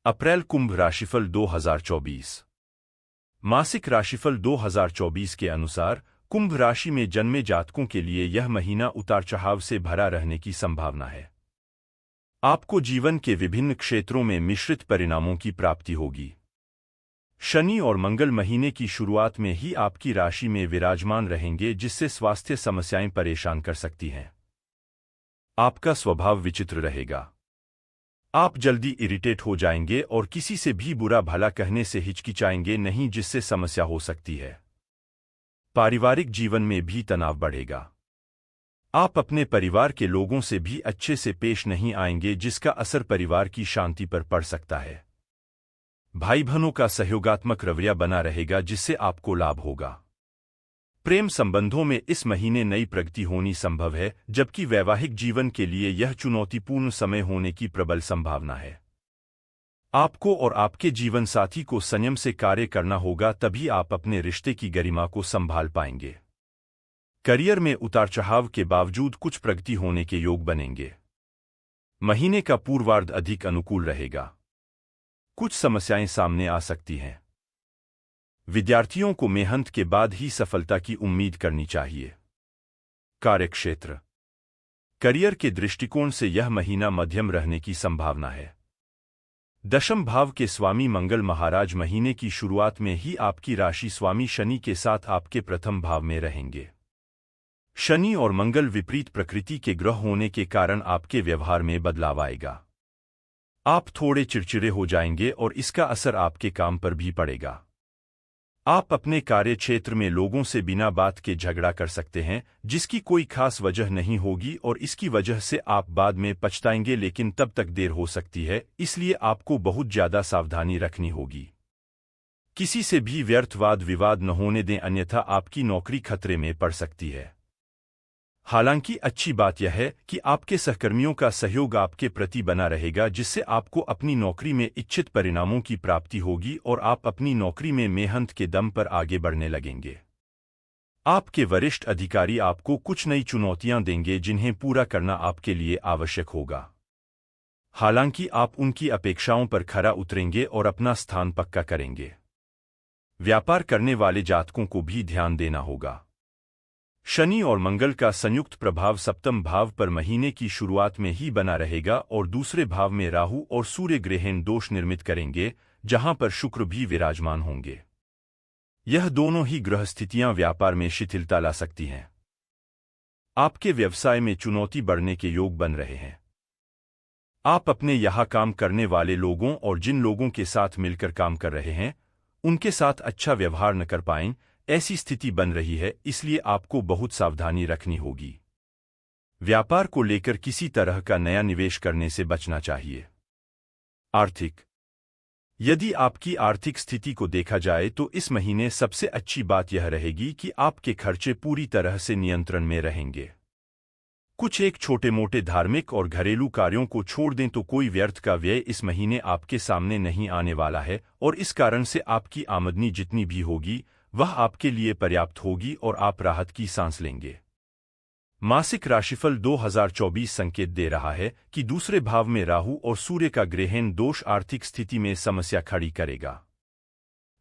अप्रैल कुंभ राशिफल 2024 मासिक राशिफल 2024 के अनुसार कुंभ राशि में जन्मे जातकों के लिए यह महीना उतार चढ़ाव से भरा रहने की संभावना है। आपको जीवन के विभिन्न क्षेत्रों में मिश्रित परिणामों की प्राप्ति होगी। शनि और मंगल महीने की शुरुआत में ही आपकी राशि में विराजमान रहेंगे, जिससे स्वास्थ्य समस्याएं परेशान कर सकती हैं। आपका स्वभाव विचित्र रहेगा। आप जल्दी इरिटेट हो जाएंगे और किसी से भी बुरा भला कहने से हिचकिचाएंगे नहीं, जिससे समस्या हो सकती है। पारिवारिक जीवन में भी तनाव बढ़ेगा। आप अपने परिवार के लोगों से भी अच्छे से पेश नहीं आएंगे, जिसका असर परिवार की शांति पर पड़ सकता है। भाई बहनों का सहयोगात्मक रवैया बना रहेगा, जिससे आपको लाभ होगा। प्रेम संबंधों में इस महीने नई प्रगति होनी संभव है, जबकि वैवाहिक जीवन के लिए यह चुनौतीपूर्ण समय होने की प्रबल संभावना है। आपको और आपके जीवन साथी को संयम से कार्य करना होगा, तभी आप अपने रिश्ते की गरिमा को संभाल पाएंगे। करियर में उतार चढ़ाव के बावजूद कुछ प्रगति होने के योग बनेंगे। महीने का पूर्वार्ध अधिक अनुकूल रहेगा। कुछ समस्याएं सामने आ सकती हैं। विद्यार्थियों को मेहनत के बाद ही सफलता की उम्मीद करनी चाहिए। कार्यक्षेत्र करियर के दृष्टिकोण से यह महीना मध्यम रहने की संभावना है। दशम भाव के स्वामी मंगल महाराज महीने की शुरुआत में ही आपकी राशि स्वामी शनि के साथ आपके प्रथम भाव में रहेंगे। शनि और मंगल विपरीत प्रकृति के ग्रह होने के कारण आपके व्यवहार में बदलाव आएगा। आप थोड़े चिड़चिड़े हो जाएंगे और इसका असर आपके काम पर भी पड़ेगा। आप अपने कार्य क्षेत्र में लोगों से बिना बात के झगड़ा कर सकते हैं, जिसकी कोई खास वजह नहीं होगी और इसकी वजह से आप बाद में पछताएंगे, लेकिन तब तक देर हो सकती है, इसलिए आपको बहुत ज्यादा सावधानी रखनी होगी। किसी से भी व्यर्थ वाद विवाद न होने दें, अन्यथा आपकी नौकरी खतरे में पड़ सकती है। हालांकि अच्छी बात यह है कि आपके सहकर्मियों का सहयोग आपके प्रति बना रहेगा, जिससे आपको अपनी नौकरी में इच्छित परिणामों की प्राप्ति होगी और आप अपनी नौकरी में मेहनत के दम पर आगे बढ़ने लगेंगे। आपके वरिष्ठ अधिकारी आपको कुछ नई चुनौतियां देंगे, जिन्हें पूरा करना आपके लिए आवश्यक होगा। हालांकि आप उनकी अपेक्षाओं पर खरा उतरेंगे और अपना स्थान पक्का करेंगे। व्यापार करने वाले जातकों को भी ध्यान देना होगा। शनि और मंगल का संयुक्त प्रभाव सप्तम भाव पर महीने की शुरुआत में ही बना रहेगा और दूसरे भाव में राहु और सूर्य ग्रहण दोष निर्मित करेंगे, जहां पर शुक्र भी विराजमान होंगे। यह दोनों ही ग्रह स्थितियां व्यापार में शिथिलता ला सकती हैं। आपके व्यवसाय में चुनौती बढ़ने के योग बन रहे हैं। आप अपने यहां काम करने वाले लोगों और जिन लोगों के साथ मिलकर काम कर रहे हैं, उनके साथ अच्छा व्यवहार न कर पाएं, ऐसी स्थिति बन रही है, इसलिए आपको बहुत सावधानी रखनी होगी। व्यापार को लेकर किसी तरह का नया निवेश करने से बचना चाहिए। आर्थिक यदि आपकी आर्थिक स्थिति को देखा जाए तो इस महीने सबसे अच्छी बात यह रहेगी कि आपके खर्चे पूरी तरह से नियंत्रण में रहेंगे। कुछ एक छोटे मोटे धार्मिक और घरेलू कार्यों को छोड़ दें तो कोई व्यर्थ का व्यय इस महीने आपके सामने नहीं आने वाला है और इस कारण से आपकी आमदनी जितनी भी होगी वह आपके लिए पर्याप्त होगी और आप राहत की सांस लेंगे। मासिक राशिफल 2024 संकेत दे रहा है कि दूसरे भाव में राहु और सूर्य का ग्रहण दोष आर्थिक स्थिति में समस्या खड़ी करेगा।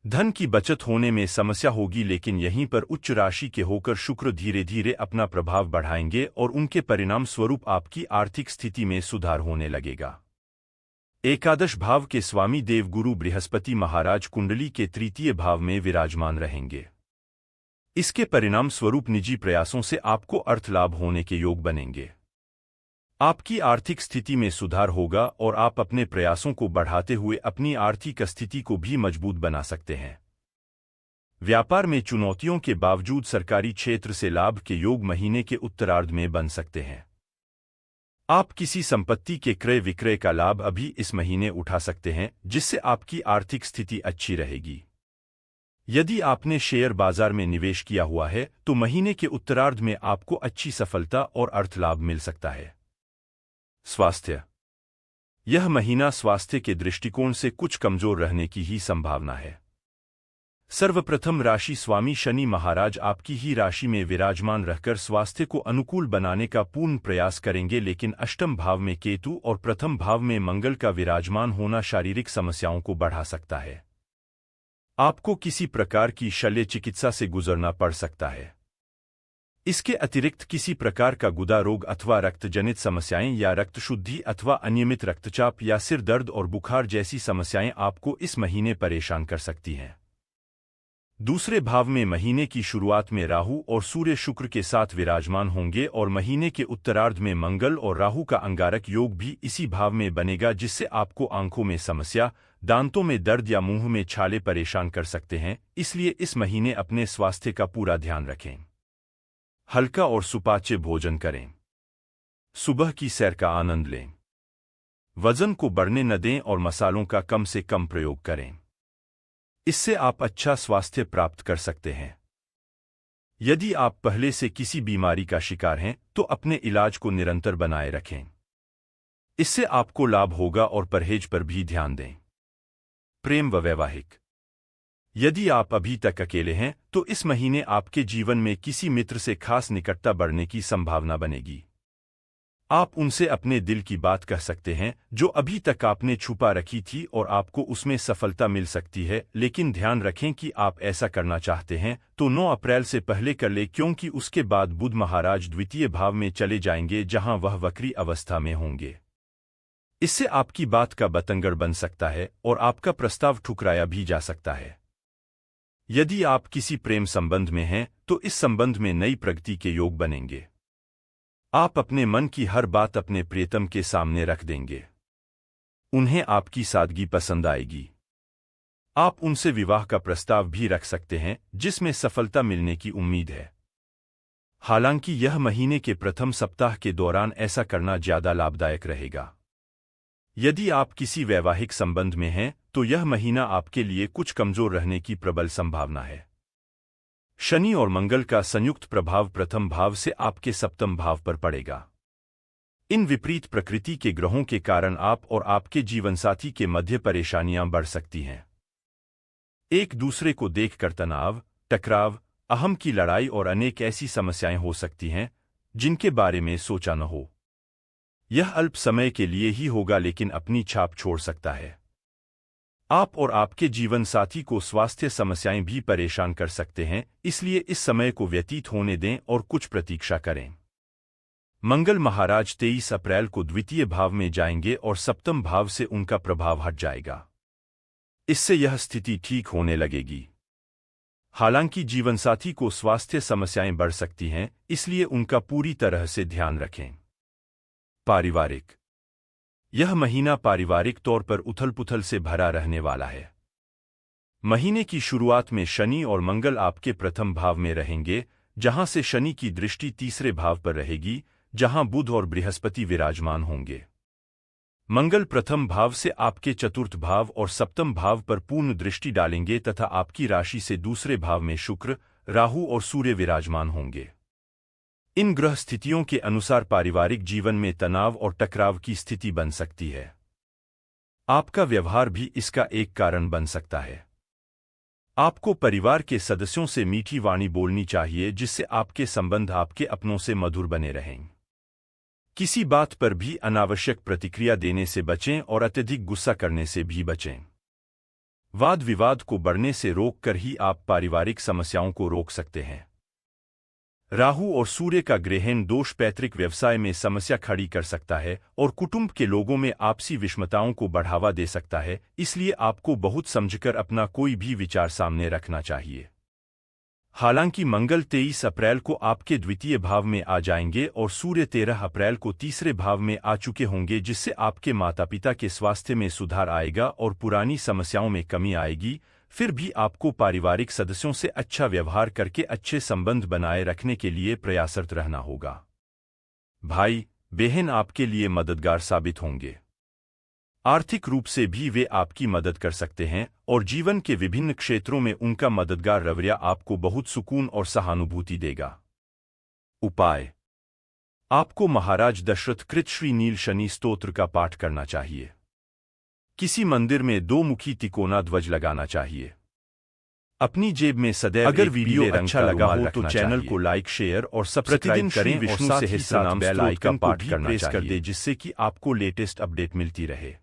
धन की बचत होने में समस्या होगी, लेकिन यहीं पर उच्च राशि के होकर शुक्र धीरे धीरे अपना प्रभाव बढ़ाएंगे और उनके परिणाम स्वरूप आपकी आर्थिक स्थिति में सुधार होने लगेगा। एकादश भाव के स्वामी देवगुरु बृहस्पति महाराज कुंडली के तृतीय भाव में विराजमान रहेंगे। इसके परिणाम स्वरूप निजी प्रयासों से आपको अर्थ लाभ होने के योग बनेंगे। आपकी आर्थिक स्थिति में सुधार होगा और आप अपने प्रयासों को बढ़ाते हुए अपनी आर्थिक स्थिति को भी मजबूत बना सकते हैं। व्यापार में चुनौतियों के बावजूद सरकारी क्षेत्र से लाभ के योग महीने के उत्तरार्ध में बन सकते हैं। आप किसी संपत्ति के क्रय विक्रय का लाभ अभी इस महीने उठा सकते हैं, जिससे आपकी आर्थिक स्थिति अच्छी रहेगी। यदि आपने शेयर बाजार में निवेश किया हुआ है तो महीने के उत्तरार्ध में आपको अच्छी सफलता और अर्थ लाभ मिल सकता है। स्वास्थ्य यह महीना स्वास्थ्य के दृष्टिकोण से कुछ कमजोर रहने की ही संभावना है। सर्वप्रथम राशि स्वामी शनि महाराज आपकी ही राशि में विराजमान रहकर स्वास्थ्य को अनुकूल बनाने का पूर्ण प्रयास करेंगे, लेकिन अष्टम भाव में केतु और प्रथम भाव में मंगल का विराजमान होना शारीरिक समस्याओं को बढ़ा सकता है। आपको किसी प्रकार की शल्य चिकित्सा से गुजरना पड़ सकता है। इसके अतिरिक्त किसी प्रकार का गुदा रोग अथवा रक्तजनित समस्याएं या रक्त शुद्धि अथवा अनियमित रक्तचाप या सिर दर्द और बुखार जैसी समस्याएं आपको इस महीने परेशान कर सकती हैं। दूसरे भाव में महीने की शुरुआत में राहु और सूर्य शुक्र के साथ विराजमान होंगे और महीने के उत्तरार्ध में मंगल और राहु का अंगारक योग भी इसी भाव में बनेगा, जिससे आपको आंखों में समस्या, दांतों में दर्द या मुंह में छाले परेशान कर सकते हैं। इसलिए इस महीने अपने स्वास्थ्य का पूरा ध्यान रखें। हल्का और सुपाच्य भोजन करें। सुबह की सैर का आनंद लें। वजन को बढ़ने न दें और मसालों का कम से कम प्रयोग करें। इससे आप अच्छा स्वास्थ्य प्राप्त कर सकते हैं। यदि आप पहले से किसी बीमारी का शिकार हैं तो अपने इलाज को निरंतर बनाए रखें। इससे आपको लाभ होगा और परहेज पर भी ध्यान दें। प्रेम व वैवाहिक। यदि आप अभी तक अकेले हैं तो इस महीने आपके जीवन में किसी मित्र से खास निकटता बढ़ने की संभावना बनेगी। आप उनसे अपने दिल की बात कह सकते हैं जो अभी तक आपने छुपा रखी थी और आपको उसमें सफलता मिल सकती है, लेकिन ध्यान रखें कि आप ऐसा करना चाहते हैं तो 9 अप्रैल से पहले कर ले, क्योंकि उसके बाद बुध महाराज द्वितीय भाव में चले जाएंगे जहां वह वक्री अवस्था में होंगे। इससे आपकी बात का बतंगड़ बन सकता है और आपका प्रस्ताव ठुकराया भी जा सकता है। यदि आप किसी प्रेम संबंध में हैं तो इस संबंध में नई प्रगति के योग बनेंगे। आप अपने मन की हर बात अपने प्रियतम के सामने रख देंगे। उन्हें आपकी सादगी पसंद आएगी। आप उनसे विवाह का प्रस्ताव भी रख सकते हैं जिसमें सफलता मिलने की उम्मीद है। हालांकि यह महीने के प्रथम सप्ताह के दौरान ऐसा करना ज्यादा लाभदायक रहेगा। यदि आप किसी वैवाहिक संबंध में हैं तो यह महीना आपके लिए कुछ कमजोर रहने की प्रबल संभावना है। शनि और मंगल का संयुक्त प्रभाव प्रथम भाव से आपके सप्तम भाव पर पड़ेगा। इन विपरीत प्रकृति के ग्रहों के कारण आप और आपके जीवनसाथी के मध्य परेशानियां बढ़ सकती हैं। एक दूसरे को देखकर तनाव, टकराव, अहम की लड़ाई और अनेक ऐसी समस्याएं हो सकती हैं जिनके बारे में सोचा न हो। यह अल्प समय के लिए ही होगा लेकिन अपनी छाप छोड़ सकता है। आप और आपके जीवन साथी को स्वास्थ्य समस्याएं भी परेशान कर सकते हैं, इसलिए इस समय को व्यतीत होने दें और कुछ प्रतीक्षा करें। मंगल महाराज 23 अप्रैल को द्वितीय भाव में जाएंगे और सप्तम भाव से उनका प्रभाव हट जाएगा। इससे यह स्थिति ठीक होने लगेगी। हालांकि जीवनसाथी को स्वास्थ्य समस्याएं बढ़ सकती हैं, इसलिए उनका पूरी तरह से ध्यान रखें। पारिवारिक। यह महीना पारिवारिक तौर पर उथल-पुथल से भरा रहने वाला है। महीने की शुरुआत में शनि और मंगल आपके प्रथम भाव में रहेंगे, जहां से शनि की दृष्टि तीसरे भाव पर रहेगी, जहां बुध और बृहस्पति विराजमान होंगे। मंगल प्रथम भाव से आपके चतुर्थ भाव और सप्तम भाव पर पूर्ण दृष्टि डालेंगे तथा आपकी राशि से दूसरे भाव में शुक्र, राहु और सूर्य विराजमान होंगे। इन ग्रह स्थितियों के अनुसार पारिवारिक जीवन में तनाव और टकराव की स्थिति बन सकती है। आपका व्यवहार भी इसका एक कारण बन सकता है। आपको परिवार के सदस्यों से मीठी वाणी बोलनी चाहिए जिससे आपके संबंध आपके अपनों से मधुर बने रहें। किसी बात पर भी अनावश्यक प्रतिक्रिया देने से बचें और अत्यधिक गुस्सा करने से भी बचें। वाद विवाद को बढ़ने से रोककर ही आप पारिवारिक समस्याओं को रोक सकते हैं। राहु और सूर्य का ग्रहण दोष पैतृक व्यवसाय में समस्या खड़ी कर सकता है और कुटुंब के लोगों में आपसी विषमताओं को बढ़ावा दे सकता है, इसलिए आपको बहुत समझकर अपना कोई भी विचार सामने रखना चाहिए। हालांकि मंगल 23 अप्रैल को आपके द्वितीय भाव में आ जाएंगे और सूर्य 13 अप्रैल को तीसरे भाव में आ चुके होंगे, जिससे आपके माता पिता के स्वास्थ्य में सुधार आएगा और पुरानी समस्याओं में कमी आएगी। फिर भी आपको पारिवारिक सदस्यों से अच्छा व्यवहार करके अच्छे संबंध बनाए रखने के लिए प्रयासरत रहना होगा। भाई बहन आपके लिए मददगार साबित होंगे। आर्थिक रूप से भी वे आपकी मदद कर सकते हैं और जीवन के विभिन्न क्षेत्रों में उनका मददगार रवैया आपको बहुत सुकून और सहानुभूति देगा। उपाय: आपको महाराज दशरथ कृत श्री नील शनि स्तोत्र का पाठ करना चाहिए। किसी मंदिर में 2 मुखी तिकोना ध्वज लगाना चाहिए। अपनी जेब में सदैव अगर वीडियो अच्छा लगा हो तो चैनल को लाइक शेयर और सब्सक्राइब करें और साथ ही साथ बेल आइकन को भी प्रेस कर दें जिससे कि आपको लेटेस्ट अपडेट मिलती रहे।